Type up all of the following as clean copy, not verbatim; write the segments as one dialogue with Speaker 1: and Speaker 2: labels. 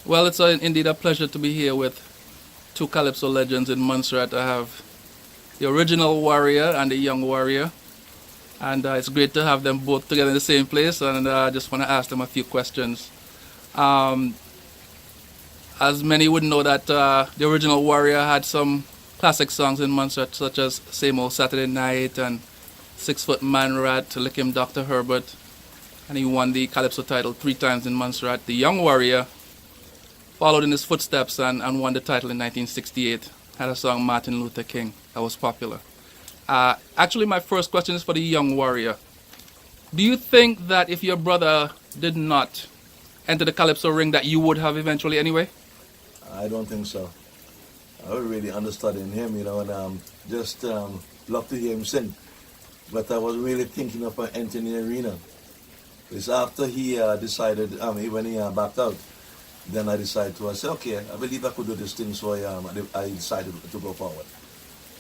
Speaker 1: Well, it's indeed a pleasure to be here with two Calypso legends in Montserrat. I have the original warrior and the young warrior. And it's great to have them both together in the same place. And I just want to ask them a few questions. As many would know that the original warrior had some classic songs in Montserrat, such as Same Old Saturday Night and 6 Foot Man Rat, to lick him Dr. Herbert. And he won the Calypso title 3 times in Montserrat. The young warrior followed in his footsteps and won the title in 1968. Had a song, Martin Luther King, that was popular. Actually, my first question is for the young warrior. Do you think that if your brother did not enter the Calypso ring that you would have eventually anyway?
Speaker 2: I don't think so. I was really understudying him, and just love to hear him sing. But I was really thinking of entering the arena. It's after he decided, when he backed out, then I decided to say, okay, I believe I could do this thing, so I decided to go forward.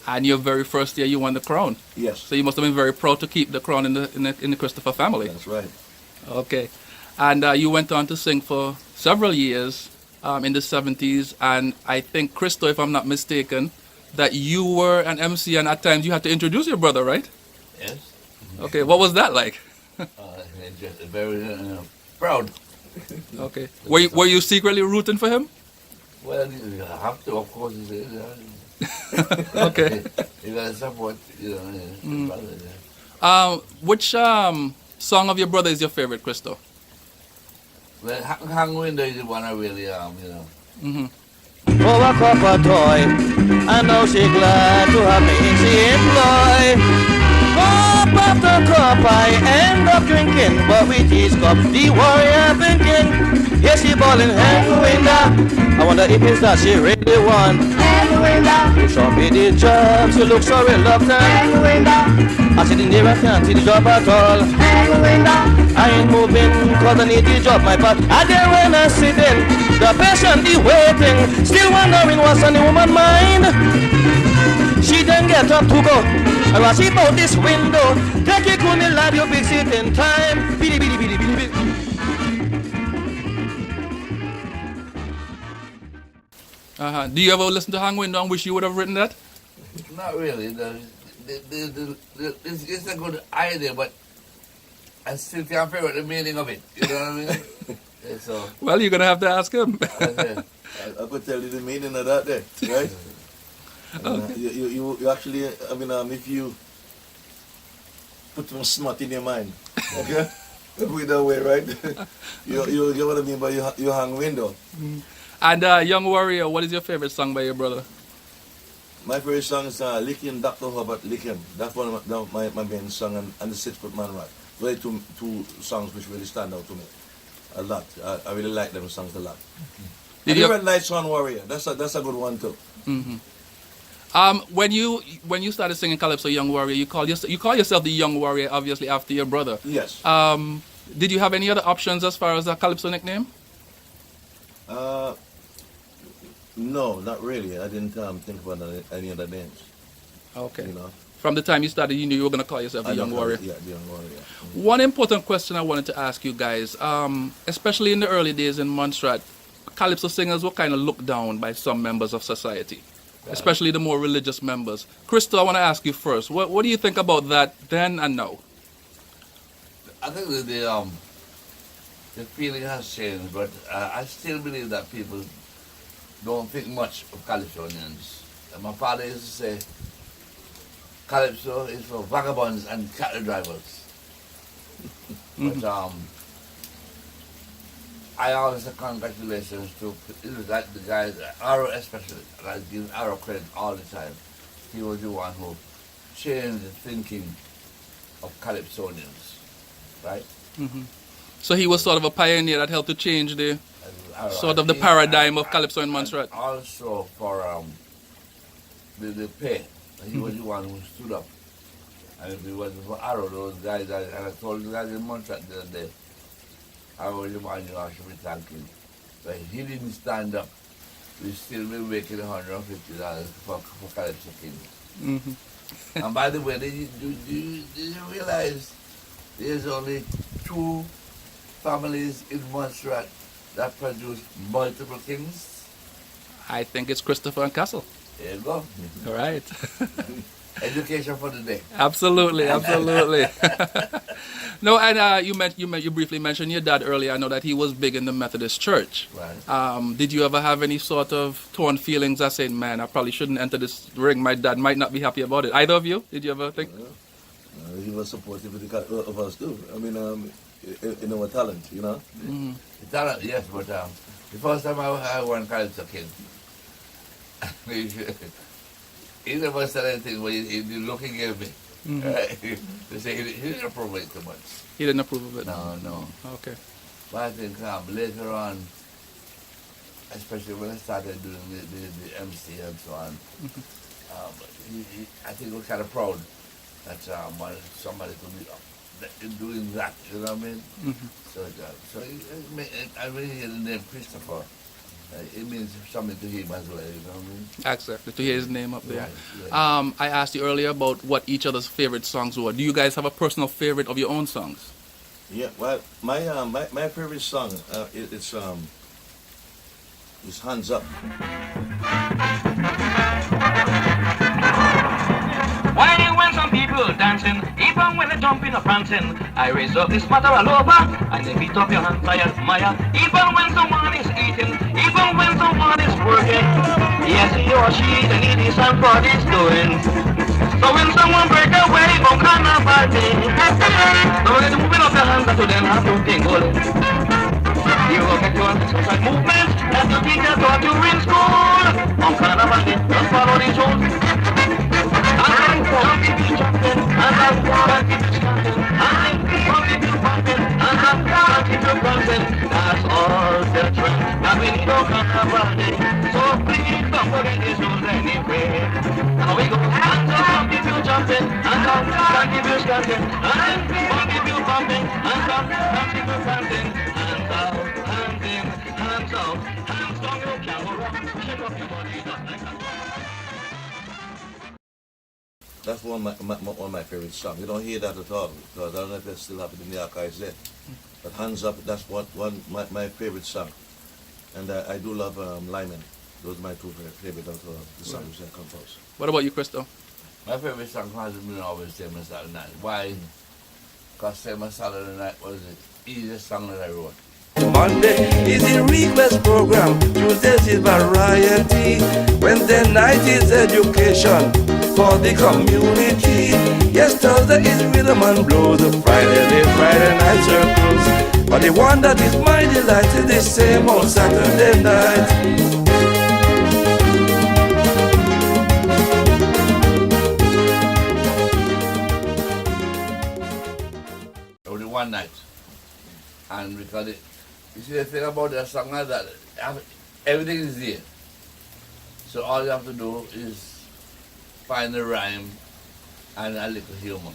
Speaker 1: And your very first year, you won the crown.
Speaker 2: Yes.
Speaker 1: So you must have been very proud to keep the crown in the Christopher family.
Speaker 2: That's right.
Speaker 1: Okay. And you went on to sing for several years in the 70s. And I think, Christo, if I'm not mistaken, that you were an MC and at times you had to introduce your brother, right?
Speaker 3: Yes.
Speaker 1: Okay. What was that like?
Speaker 3: Just very proud.
Speaker 1: Okay. Were you secretly rooting for him?
Speaker 3: Well, you have to, of course.
Speaker 1: Okay.
Speaker 3: You got to support, brother. Yeah.
Speaker 1: Which song of your brother is your favorite, Christo?
Speaker 3: Well, Hang Window is the one I really,
Speaker 1: Mm-hmm.
Speaker 4: For a copper toy, and now she glad to have me in she employ. Cup after cup I end up drinking, but with each cup the warrior thinking. Yes, she ballin' hand window. I wonder if it's that she really want. Hand window. You show me the job, she looks so reluctant. Hand window. I sit in there, I can't see the job at all. Hand window. I ain't moving cause I need the job, my part. I there when I sit in, the patient, the waiting, still wondering what's on the woman's mind. She then get up to go, and while she out this window, take it to me lad, you fix it in time. Biddy, biddy, biddy, biddy, biddy.
Speaker 1: Do you ever listen to Hang Window and wish you would have written that?
Speaker 3: Not really. It's a good idea, but I still can't figure out the meaning of it. You know what I mean? Yeah, so,
Speaker 1: Well, you're going to have to ask him.
Speaker 2: I could tell you the meaning of that there, right? You actually, if you put some smut in your mind, okay? With that way, right? you get what I mean by you hang window.
Speaker 1: And Young Warrior, what is your favorite song by your brother?
Speaker 2: My favorite song is Lick Him, Dr. Herbert, Lick Him. That's one of my main song, and the 6 Foot Man Rat. Really two songs which really stand out to me a lot. I really like them songs a lot.
Speaker 1: Did
Speaker 2: and
Speaker 1: you
Speaker 2: Red Lights on Warrior, that's a good one too.
Speaker 1: Mm-hmm. When you started singing Calypso Young Warrior, you call yourself the Young Warrior, obviously after your brother.
Speaker 2: Yes.
Speaker 1: Did you have any other options as far as a Calypso nickname?
Speaker 2: No, not really. I didn't think about any other names.
Speaker 1: Okay.
Speaker 2: You know.
Speaker 1: From the time you started, you knew you were going to call yourself the Young Warrior.
Speaker 2: Yeah, the Young Warrior. Mm-hmm.
Speaker 1: One important question I wanted to ask you guys, especially in the early days in Montserrat, Calypso singers were kind of looked down by some members of society, especially the more religious members. Crystal, I want to ask you first. What do you think about that then and now?
Speaker 3: I think that the feeling has changed, but I still believe that people don't think much of Calypsonians. And my father used to say, Calypso is for vagabonds and cattle drivers.
Speaker 1: Mm-hmm.
Speaker 3: But I always say congratulations to like the guys, Arrow especially, I give Arrow credit all the time. He was the one who changed the thinking of Calypsonians, right?
Speaker 1: Mm-hmm. So he was sort of a pioneer that helped to change the sort of the paradigm of Calypso in Montserrat.
Speaker 3: Also for the pay. He was the one who stood up. And if it wasn't for Arrow, those guys, and I told the guys in Montserrat the other day, I was the one you should be thanking. But he didn't stand up. We still be making $150 for Calypso King.
Speaker 1: Mm-hmm.
Speaker 3: And by the way, did you realize there's only 2 families in Montserrat that produced multiple kings?
Speaker 1: I think it's Christopher and Castle.
Speaker 3: There you go.
Speaker 1: All right.
Speaker 3: Education for the day.
Speaker 1: Absolutely, absolutely. No, and you briefly mentioned your dad earlier. I know that he was big in the Methodist Church.
Speaker 3: Right.
Speaker 1: Did you ever have any sort of torn feelings that saying, "Man, I probably shouldn't enter this ring. My dad might not be happy about it." Either of you? Did you ever think?
Speaker 2: He was supportive of us too. I mean, in our talent, you know.
Speaker 1: Mm-hmm.
Speaker 3: The talent, yes, but the first time I went Calypso King, he never said anything, but he look he gave me. They say he didn't approve it too much.
Speaker 1: He didn't approve of it.
Speaker 3: No.
Speaker 1: Okay.
Speaker 3: But I think later on, especially when I started doing the MC and so on, I think he was kind of proud that somebody could be doing that, you know what I mean? So I really hear the name Christopher. It means something to him as well, you know what I mean?
Speaker 1: Exactly, to hear his name up there.
Speaker 3: Right, yeah.
Speaker 1: I asked you earlier about what each other's favorite songs were. Do you guys have a personal favorite of your own songs?
Speaker 2: Yeah, well, my favorite song it's Hands Up.
Speaker 4: Why when some people dancing, even when they jumping or prancing, I raise up this matter all over, and they beat up your hands, I admire. Even when someone is eating, even when someone is working, yes, he or she, they need his and what he's doing. So when someone break away from carnival day, so when they're moving up your hands, that's what they have to tingle. You will get your exercise movement that the teacher taught you in school. On carnival day, just follow these rules. That's all the trend that we need to carnival day. So please don't forget these rules anyway. Now we go hands up, some people jumping, hands up, some people scanting, and some people bumping, hands up, some people prancing, hands out, hands in, hands out, hands down, you can't go wrong, shake up your body just like that.
Speaker 2: That's one of my favorite songs. You don't hear that at all, because I don't know if it's still happening in the archives there. But Hands Up, that's my favorite song. And I do love Lyman. Those are my two favorite of the songs I compose.
Speaker 1: What about you, Crystal?
Speaker 3: My favorite song hasn't been always Same as Saturday Night. Why? Because Same as Saturday Night was the easiest song that I wrote.
Speaker 5: Monday is the request program, Tuesday is variety, Wednesday night is education for the community. Yes, Thursday is rhythm and blues, Friday night circles. But the one that is my delight is the same old Saturday night.
Speaker 3: Only one night. And because you see the thing about a song like that, everything is there. So all you have to do is find a rhyme and a little humor.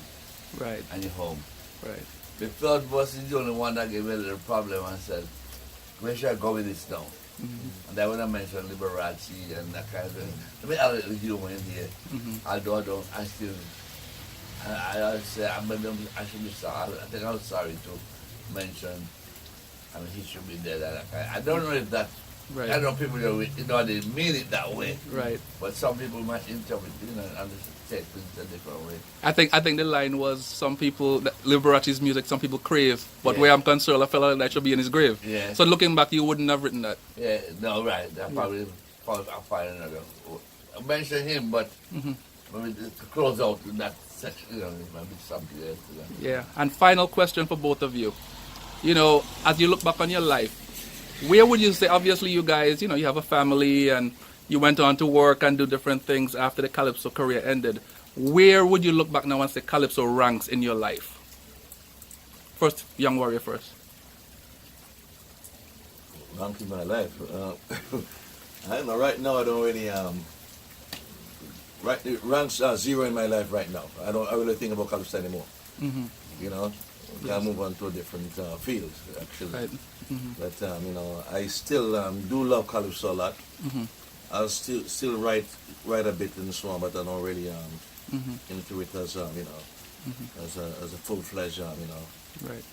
Speaker 1: Right,
Speaker 3: And you're home.
Speaker 1: right.
Speaker 3: The third verse is the only one that gave me a little problem and said, where should I go with this now? And then when I mentioned Liberace and that kind of thing, let me add a little humor in here. Although I still, I say, I should be sorry. I think I was sorry to mention, I mean, he should be dead. I don't know if that,
Speaker 1: Right.
Speaker 3: I know people, they mean it that way.
Speaker 1: Right.
Speaker 3: But some people might interpret, and take things a different way.
Speaker 1: I think the line was some people Liberace's music some people crave, but
Speaker 3: Yeah.
Speaker 1: where I'm concerned, a fella like that should be in his grave.
Speaker 3: Yeah.
Speaker 1: So looking back, you wouldn't have written that.
Speaker 3: Yeah, no, right. I'll find another. I'll mention him, but maybe to close out in that section, maybe something else.
Speaker 1: Yeah. And final question for both of you. As you look back on your life, where would you say, obviously you guys, you have a family and you went on to work and do different things after the Calypso career ended. Where would you look back now and say Calypso ranks in your life? First, Young Warrior first.
Speaker 2: Rank in my life. I don't know. Right now, I don't really. It ranks 0 in my life right now. I really think about Calypso anymore. Can move on to a different field actually.
Speaker 1: Right.
Speaker 2: But I still do love Calypso a lot. I'll still write a bit in the song, but I don't really into it as as a full-fledged
Speaker 1: Right.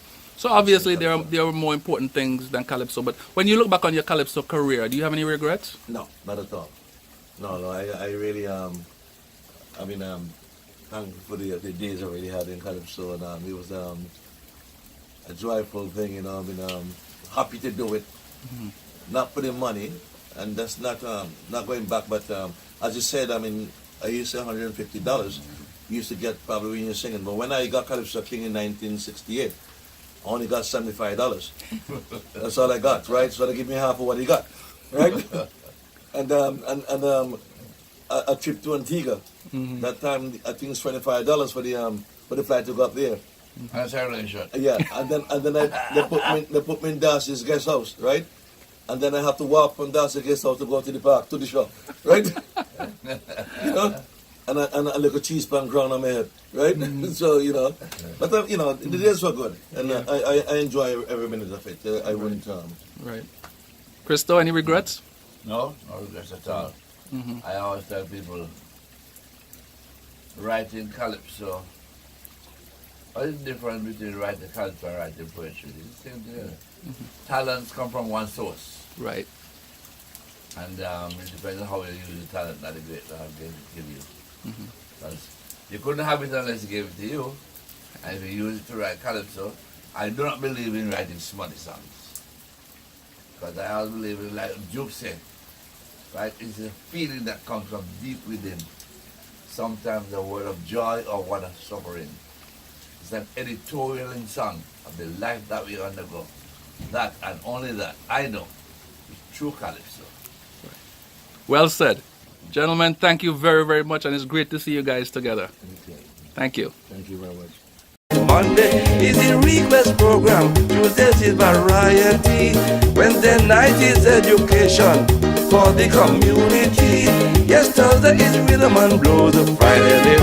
Speaker 1: So obviously there are more important things than Calypso. But when you look back on your Calypso career, do you have any regrets?
Speaker 2: No, not at all. No, I really, I mean, thankful for the days I really had in Calypso, and it was a joyful thing, you know. I mean, happy to do it, not for the money, and that's not going back. But as you said, I mean, I used to say $150. You used to get probably when you're singing. But when I got Calypso King in 1968, I only got $75. That's all I got, right? So they give me half of what he got, right? and a trip to Antigua. That time I think it's $25 for the flight to go up there.
Speaker 3: That's a relationship.
Speaker 2: Yeah, and then they put me in Darcy's guest house, right? And then I have to walk from Darcy's guest house to go to the park, to the shop, right? You know? And a little cheese pan crown on my head, right? So, you know, but, you know, the days were good. And I enjoy every minute of it. I wouldn't...
Speaker 1: Right. Christo, any regrets?
Speaker 3: No regrets at all. I always tell people, writing Calypso, what is the difference between writing Calypso and writing poetry? It's the same thing. Talents come from one source.
Speaker 1: Right.
Speaker 3: And it depends on how you use the talent that the great God gave you. Because you couldn't have it unless he gave it to you. And if you use it to write Calypso, I do not believe in writing smutty songs. Because I always believe in, like Duke said, right? It's a feeling that comes from deep within. Sometimes a word of joy or one of suffering. It's an editorial song of the life that we undergo. That and only that, I know, is true Calypso.
Speaker 1: Well said. Gentlemen, thank you very, very much, and it's great to see you guys together.
Speaker 2: Okay.
Speaker 1: Thank you.
Speaker 2: Thank you very much.
Speaker 5: Monday is the request program, Tuesdays is variety, Wednesday night is education for the community. Yes, Thursday is rhythm and blues, Friday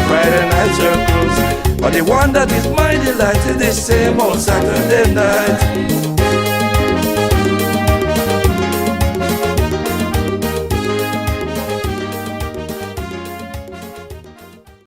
Speaker 5: night circles. But the one that is my delight is the same old Saturday night.